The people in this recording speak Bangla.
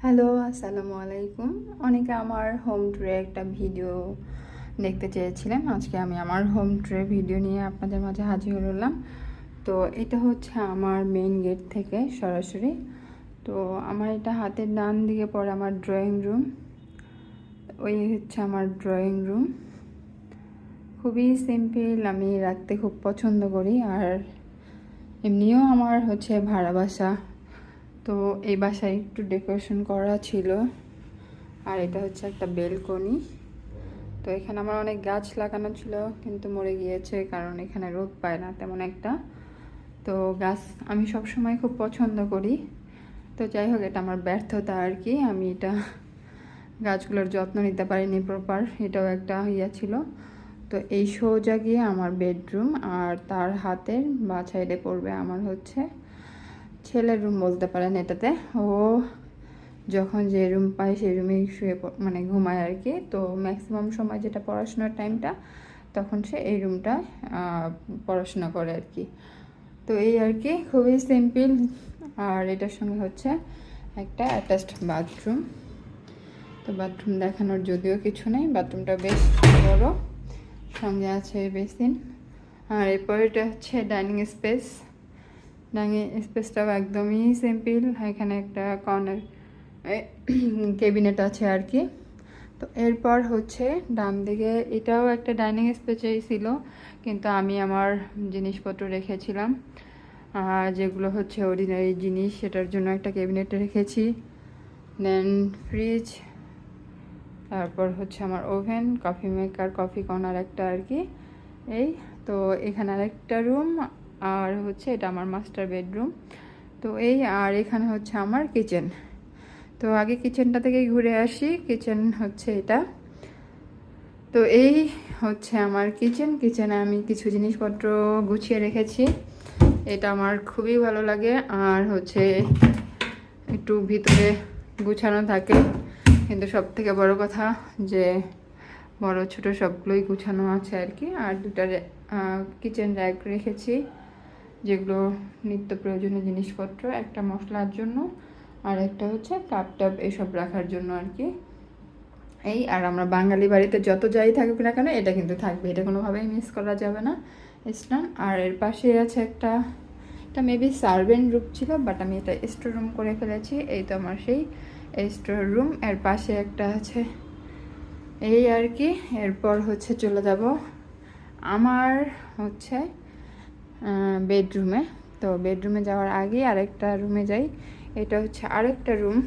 হ্যালো, আসসালামু আলাইকুম। অনেকে আমার হোম ট্যুরে একটা ভিডিও দেখতে চেয়েছিলেন। আজকে আমি আমার হোম ট্যুরে ভিডিও নিয়ে আপনাদের মাঝে হাজির হলাম। তো এটা হচ্ছে আমার মেইন গেট থেকে সরাসরি। তো আমার এটা হাতের ডান দিকে পড়ে আমার ড্রয়িং রুম। ওই হচ্ছে আমার ড্রয়িং রুম। খুবই সিম্পল, আমি রাখতে খুব পছন্দ করি। আর এমনিও আমার হচ্ছে ভাড়া বাসা, তো এই বাসায় একটু ডেকোরেশন করা ছিল। আর এটা হচ্ছে একটা বেলকনি। তো এখানে আমার অনেক গাছ লাগানো ছিল, কিন্তু মরে গিয়েছে, কারণ এখানে রোদ পায় না তেমন একটা। তো গাছ আমি সব সময় খুব পছন্দ করি। তো যাই হোক, এটা আমার ব্যর্থতা আর কি। আমি এটা গাছগুলোর যত্ন নিতে পারিনি প্রপার, এটাও একটা ইয়া ছিল। তো এই সোজা গিয়ে আমার বেডরুম, আর তার হাতের বা সাইডে পড়বে আমার হচ্ছে ছেলের রুম বলতে পারেন এটাতে। ও যখন যে রুম পায় সেই রুমেই শুয়ে মানে ঘুমায় আর কি। তো ম্যাক্সিমাম সময় যেটা পড়াশোনার টাইমটা, তখন সে এই রুমটায় পড়াশোনা করে আর কি। তো এই আর কি, খুবই সিম্পল। আর এটার সঙ্গে হচ্ছে একটা অ্যাটাচড বাথরুম। তো বাথরুম দেখানোর যদিও কিছু নেই, বাথরুমটা বেশ বড়, সঙ্গে আছে বেসিন। আর এরপর এটা হচ্ছে ডাইনিং স্পেস। ডাইনিং স্পেসটাও একদমই সিম্পল। এখানে একটা কর্নার ক্যাবিনেট আছে আর কি। তো এরপর হচ্ছে ডান দিকে এটাও একটা ডাইনিং স্পেসই ছিল, কিন্তু আমি আমার জিনিসপত্র রেখেছিলাম, যেগুলো হচ্ছে অর্ডিনারি জিনিস, সেটার জন্য একটা ক্যাবিনেটে রেখেছি। দেন ফ্রিজ, তারপর হচ্ছে আমার oven, coffee maker, coffee corner একটা আর কি। এই তো এখানে আরেকটা রুম, আর হচ্ছে এটা আমার মাস্টার বেডরুম। তো এই, আর এখানে হচ্ছে আমার কিচেন। তো আগে কিচেনটা থেকে ঘুরে আসি। কিচেন হচ্ছে এটা। তো এই হচ্ছে আমার কিচেনে আমি কিছু জিনিসপত্র গুছিয়ে রেখেছি, এটা আমার খুবই ভালো লাগে। আর হচ্ছে একটু ভিতরে গুছানো থাকে, কিন্তু সব থেকে বড় কথা যে বড় ছোট সবগুলোই গুছানো আছে আর কি। আর দুটা কিচেন র্যাক রেখেছি, যেগুলো নিত্য প্রয়োজনীয় জিনিসপত্র, একটা মশলার জন্য আর একটা হচ্ছে কাপ টাপ এসব রাখার জন্য আর কি। এই, আর আমরা বাঙালি বাড়িতে যত যাই থাকুক না কেন, এটা কিন্তু থাকবে, এটা কোনোভাবেই মিস করা যাবে না। স্টান। আর এর পাশে আছে এটা মেবি সার্ভেন্ট রুম ছিল, বাট আমি এটা স্টোর রুম করে ফেলেছি। এই তো আমার সেই স্টোর রুম। এর পাশে একটা আছে। এই আর কি। এরপর হচ্ছে চলে যাব আমার হচ্ছে বেডরুমে। তো বেডরুমে যাওয়ার আগে আরেকটা রুমে যাই। এটা হচ্ছে আরেকটা রুম,